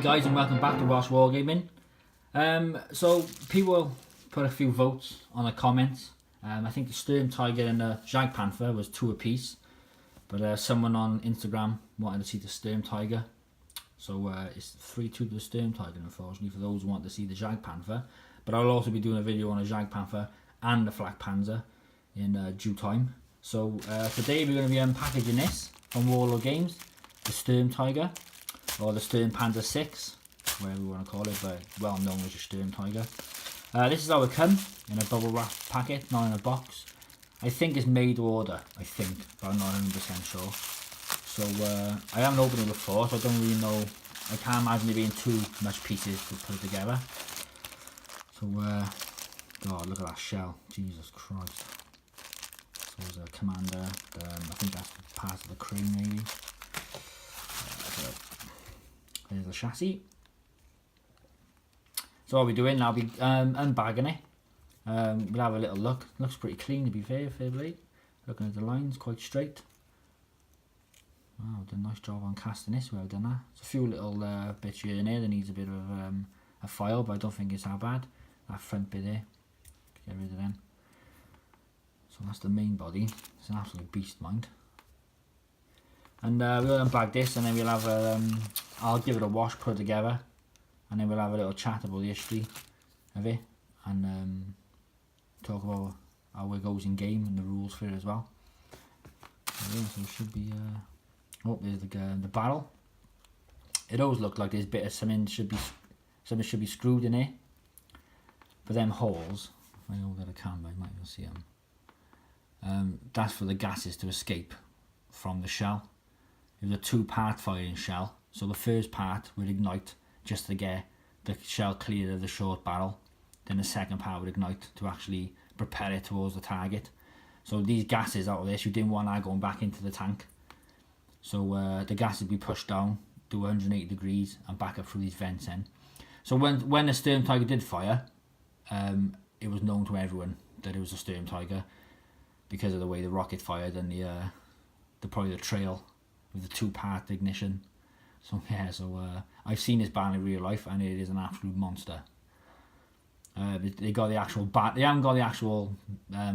guys, and welcome back to Welsh Wargaming. So people put a few votes on the comments. I think the STURMTIGER and the Jagdpanther was 2 apiece, but someone on Instagram wanted to see the STURMTIGER, so it's 3-2 to the STURMTIGER, unfortunately, for those who want to see the Jagdpanther. But I'll also be doing a video on the Jagdpanther and the Flak Panzer in due time. So today we're going to be unpackaging this from Warlord Games, the STURMTIGER, or the STURMPanzer 6, whatever you want to call it, but well known as the STURMTIGER. This is how it comes, in a bubble wrap packet, not in a box. I think it's made to order, I think, but I'm not 100% sure. So I haven't opened it before, so I don't really know. I can't imagine there being too much pieces to put it together. So God, look at that shell, Jesus Christ. So there's a commander, I think that's part of the crane maybe. There's the chassis. So what we're doing, I'll be unbagging it. We'll have a little look. Looks pretty clean, to be fair play. Looking at the lines, quite straight. Wow, done a nice job on casting this, well done that. There's a few little bits here and there that needs a bit of a file, but I don't think it's that bad. That front bit there, get rid of them. So that's the main body. It's an absolute beast, mind. And we'll unbag this, and then we'll have I'll give it a wash, put it together, and then we'll have a little chat about the history of it, and talk about how it goes in game and the rules for it as well. So, yeah, so it should be. Oh, there's the barrel. It always looked like there's a bit of something should be screwed in here. For them holes, if I hold the camera, you might be able to see them. That's for the gases to escape from the shell. It was a 2-part firing shell, so the first part would ignite just to get the shell clear of the short barrel. Then the second part would ignite to actually propel it towards the target. So these gases out of this, you didn't want that going back into the tank. So the gas would be pushed down to 180 degrees and back up through these vents in. So when the STURMTIGER did fire, it was known to everyone that it was a STURMTIGER because of the way the rocket fired and probably the trail with the 2-part ignition. So yeah, I've seen this barrel in real life, and it is an absolute monster. They got the actual they haven't got the actual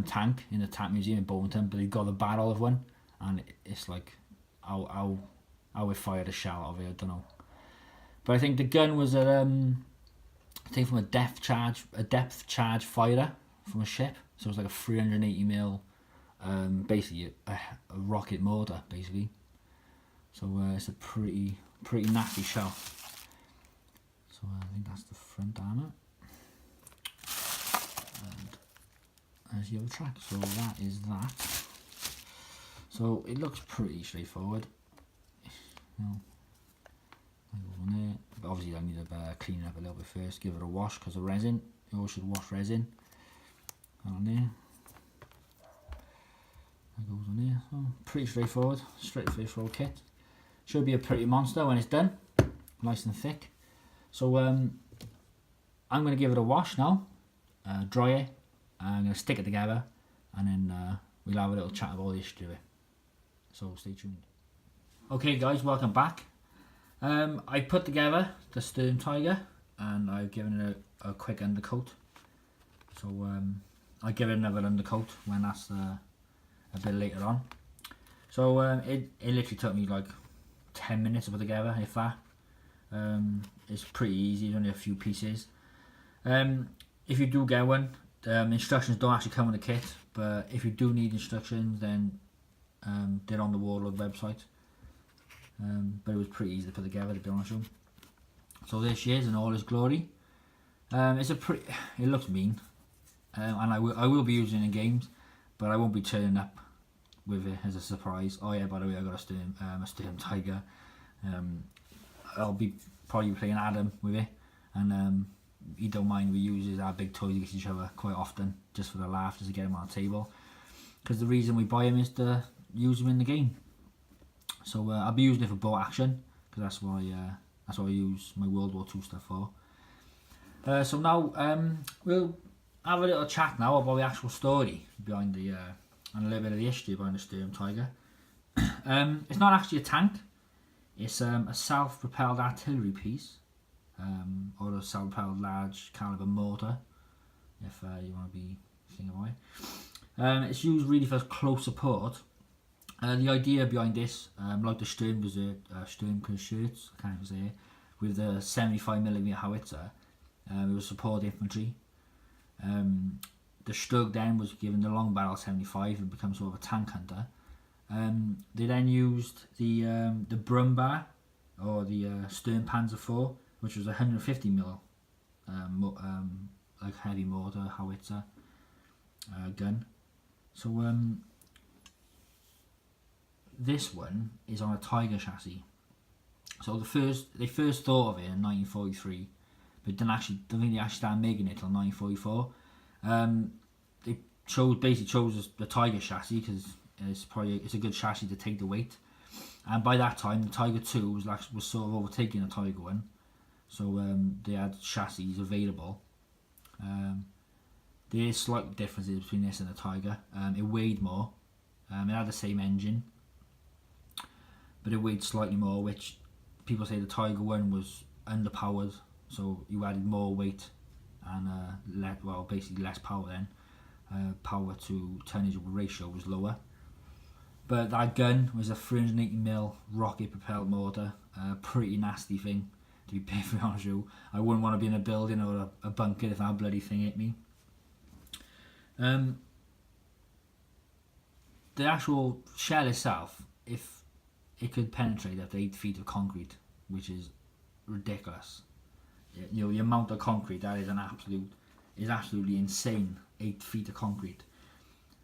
tank in the tank museum in Bowmanton, but they've got the barrel of one, and it's like how it fired a shell out of it, I don't know. But I think the gun was I think from a depth charge firer from a ship, so it was like a 380mm, basically a rocket mortar, basically. So it's a pretty nasty shell. So I think that's the front armour. And there's the other track. So that is that. So it looks pretty straightforward. You know, on there. But obviously I need to clean it up a little bit first, give it a wash because of resin. You always should wash resin. And on there. That goes on there. So pretty straightforward. Straightforward kit. Should be a pretty monster when it's done. Nice and thick. So I'm going to give it a wash now. Dry it. I'm going to stick it together. And then we'll have a little chat about the history of it. So stay tuned. Okay guys, welcome back. I put together the STURMTIGER and I've given it a quick undercoat. So I'll give it another undercoat when that's a bit later on. So it literally took me like 10 minutes to put together, if that. It's pretty easy, there's only a few pieces. If you do get one, instructions don't actually come in the kit, but if you do need instructions, then they're on the Warlord website. But it was pretty easy to put together, to be honest with you. So there she is in all its glory. It looks mean, and I will be using it in games, but I won't be turning up with it as a surprise. Oh yeah, by the way, I got a STURMTIGER. I'll be probably playing Adam with it, and he don't mind we use our big toys against each other quite often, just for the laugh, just to get him on the table. Because the reason we buy him is to use him in the game. So I'll be using it for bow action, because that's what I use my World War II stuff for. So now we'll have a little chat now about the actual story behind the and a little bit of the history behind the STURMTIGER. It's not actually a tank. It's a self-propelled artillery piece or a self-propelled large caliber mortar, if you want to be thinking about it. It's used really for close support. The idea behind this, like the Sturmtiger shirts, I can't even say it, with the 75mm howitzer, it was support infantry. The Stug then was given the long barrel 75 and become sort of a tank hunter. They then used the Brumbar, or the Sturmpanzer 4, which was 150mm like heavy mortar howitzer gun. So this one is on a Tiger chassis. So they first thought of it in 1943, but don't think they actually started making it until 1944. They basically chose the Tiger chassis because it's a good chassis to take the weight. And by that time, the Tiger 2 was sort of overtaking the Tiger 1, so they had chassis available. There is slight differences between this and the Tiger. It weighed more. It had the same engine, but it weighed slightly more, which people say the Tiger 1 was underpowered, so you added more weight and basically less power then. Power to tonnage ratio was lower. But that gun was a 380mm rocket propelled mortar, pretty nasty thing, to be perfectly honest with you. I wouldn't want to be in a building or a bunker if that bloody thing hit me. The actual shell itself, if it could penetrate up to 8 feet of concrete, which is ridiculous. You know, the amount of concrete, that is absolutely insane. 8 feet of concrete.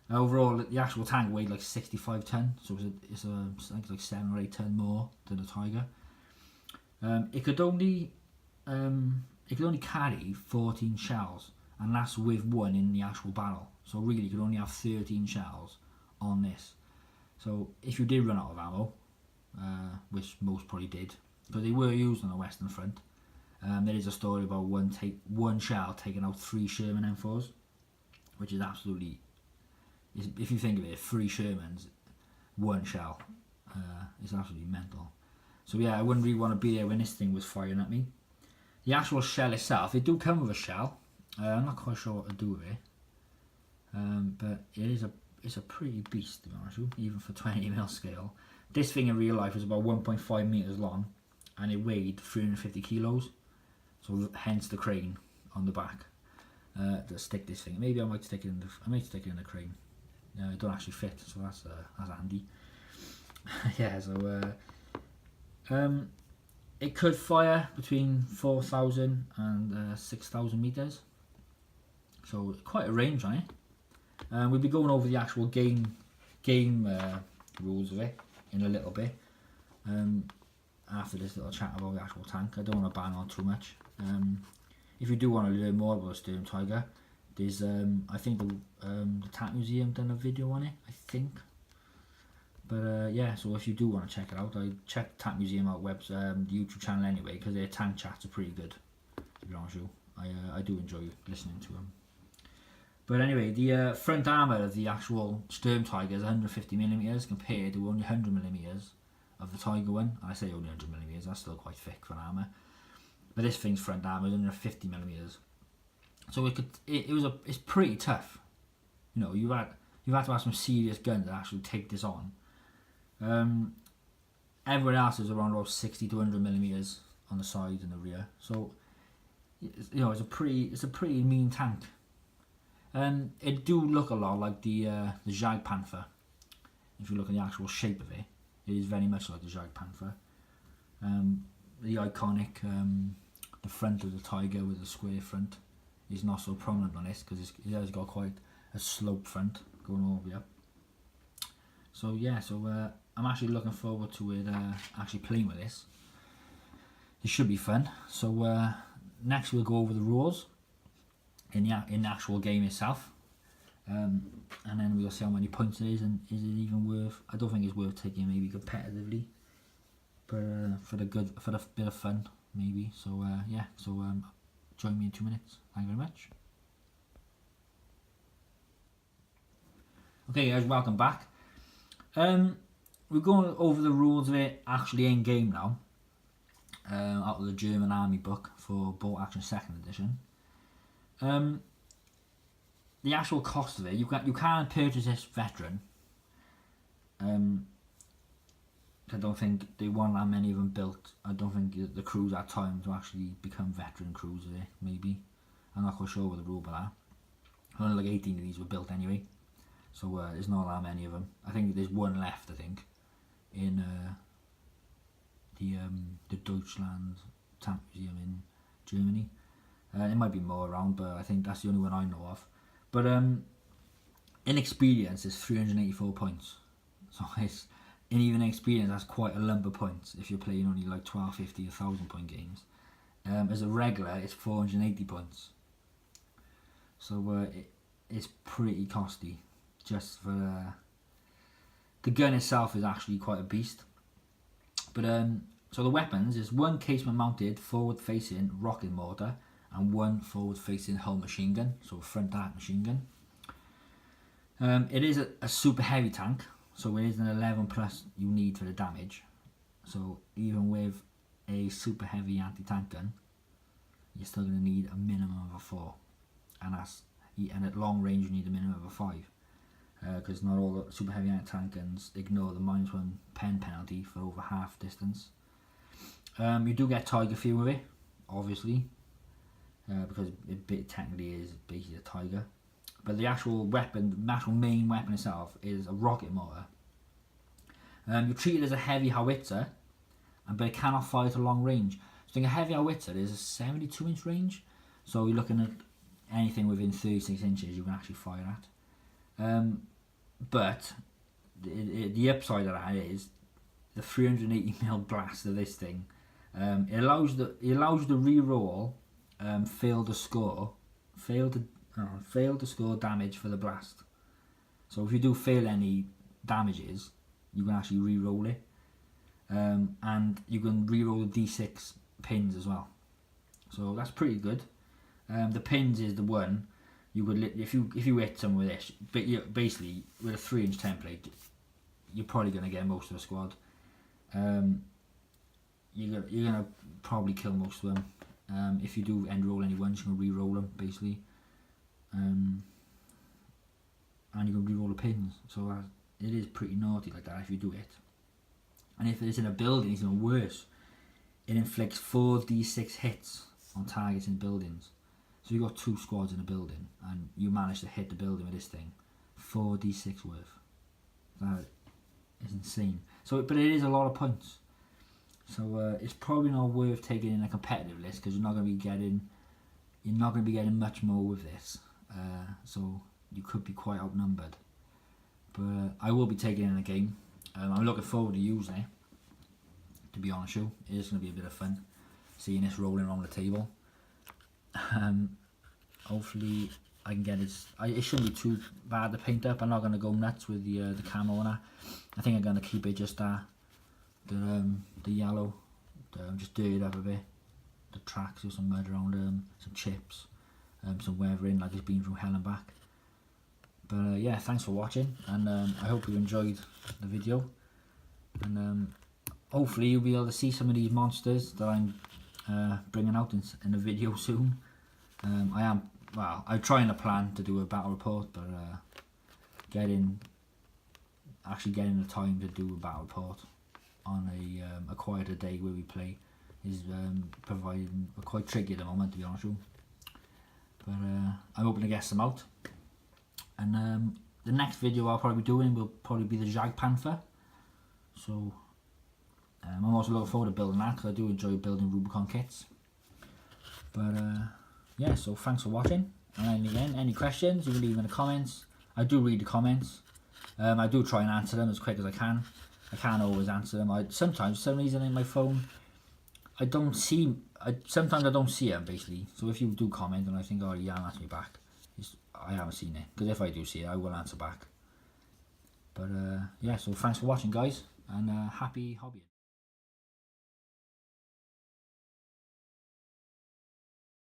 Overall, the actual tank weighed like 65 ton, so it's like 7 or 8 ton more than the Tiger. It could only carry 14 shells, and that's with one in the actual barrel. So really, you could only have 13 shells on this. So if you did run out of ammo, which most probably did, because they were used on the Western Front, there is a story about one shell taking out 3 Sherman M4s, which is absolutely, if you think of it, 3 Shermans, 1 shell, is absolutely mental. So yeah, I wouldn't really want to be there when this thing was firing at me. The actual shell itself, it do come with a shell. I'm not quite sure what to do with it, but it's a pretty beast, to be honest with you, even for 20mm scale. This thing in real life was about 1.5 meters long, and it weighed 350 kilos. So hence the crane on the back to stick this thing. Maybe I might stick it in the crane. It don't actually fit, so that's handy. Yeah, so it could fire between 4,000 and 6,000 meters. So quite a range on it. We'll be going over the actual game rules of it in a little bit. After this little chat about the actual tank, I don't want to bang on too much. If you do want to learn more about STURMTIGER, there's I think the Tank Museum done a video on it, I think. But yeah, so if you do want to check it out, I check Tank Museum out the YouTube channel anyway, because their tank chats are pretty good, to be honest with you. I do enjoy listening to them. But anyway, the front armour of the actual STURMTIGER is 150mm compared to only 100mm of the Tiger one. And I say only 100mm, that's still quite thick for an armour. But this thing's front armour is 150mm. So it's pretty tough. You know, you had to have some serious guns to actually take this on. Everyone else is around about 60 to 100mm on the side and the rear. So you know, it's a pretty mean tank. It do look a lot like the Jagdpanther. If you look at the actual shape of it, it is very much like the Jagdpanther. The iconic the front of the Tiger with the square front is not so prominent on this because it has got quite a slope front going all the way up. So yeah, I'm actually looking forward to it actually playing with this. It should be fun. So next we'll go over the rules in the actual game itself, and then we'll see how many points it is, and is it even worth. I don't think it's worth taking maybe competitively, but for the bit of fun maybe. So yeah, so join me in 2 minutes. Thank you very much. Okay guys, welcome back. We're going over the rules of it actually in game now. out of the German Army book for Boat Action 2nd edition. The actual cost of it, you can purchase this veteran. I don't think they want that many of them built. I don't think the crews had time to actually become veteran crews of it, maybe. I'm not quite sure what the rule for that. Only like 18 of these were built anyway. So there's not that many of them. I think there's one left, I think, in the Deutschland Tank Museum in Germany. There might be more around, but I think that's the only one I know of. But in experience, it's 384 points. So it's, in even experience, that's quite a lump of points if you're playing only like 1250, 1,000 point games. As a regular, it's 480 points. So it's pretty costly. Just for the gun itself is actually quite a beast. But so the weapons is one casement mounted forward facing rocket mortar and one forward facing hull machine gun, so front arc machine gun. It is a super heavy tank, so it is an 11 plus you need for the damage. So even with a super heavy anti-tank gun, you're still going to need a minimum of a 4, and at long range you need a minimum of a 5. Because not all the super heavy anti-tank guns ignore the -1 pen penalty for over half distance. You do get Tiger feel with it, obviously, because it technically is basically a Tiger. But the actual weapon, the actual main weapon itself, is a rocket mortar. You treat it as a heavy howitzer, but it cannot fire to long range. So a heavy howitzer is a 72-inch range, so you're looking at anything within 36 inches you can actually fire at. But the upside of that is the 380mm blast of this thing. It allows you to re-roll fail to score damage for the blast. So if you do fail any damages, you can actually re-roll it, and you can re-roll the D6 pins as well. So that's pretty good. The pins is the one. You could, if you hit someone with this, but basically with a 3-inch template, you're probably going to get most of the squad. You're gonna probably kill most of them. If you do end roll any ones, you can re-roll them basically, and you can re-roll the pins. So it is pretty naughty like that if you do it. And if it's in a building, it's even worse. It inflicts 4d6 hits on targets in buildings. So you've got 2 squads in a building and you manage to hit the building with this thing, 4d6 worth. That is insane. So, but it is a lot of points. So it's probably not worth taking in a competitive list because you're not going to be getting much more with this. So you could be quite outnumbered. But I will be taking it in a game. I'm looking forward to using it. To be honest with you, it is going to be a bit of fun seeing this rolling around the table. Hopefully I can get it. It shouldn't be too bad to paint up. I'm not going to go nuts with the camo on that. I think I'm going to keep it just the yellow, just dirty it up a bit. The tracks with some mud around them, some chips, some weathering like it's been through hell and back. But yeah, thanks for watching, and I hope you enjoyed the video. And hopefully you'll be able to see some of these monsters that I'm bringing out in a video soon. I'm trying to plan to do a battle report, but actually getting the time to do a battle report on a quieter day where we play is providing quite tricky at the moment, to be honest with you. But I'm hoping to get some out. And the next video I'll probably be doing will probably be the Jag Panther. So I'm also looking forward to building that because I do enjoy building Rubicon kits. But yeah, so thanks for watching. And again, any questions you can leave in the comments. I do read the comments. I do try and answer them as quick as I can. I can't always answer them. Sometimes for some reason in my phone sometimes I don't see them basically. So if you do comment and I think, oh yeah, answer me back, I haven't seen it. Because if I do see it, I will answer back. But yeah, so thanks for watching guys, and happy hobbying.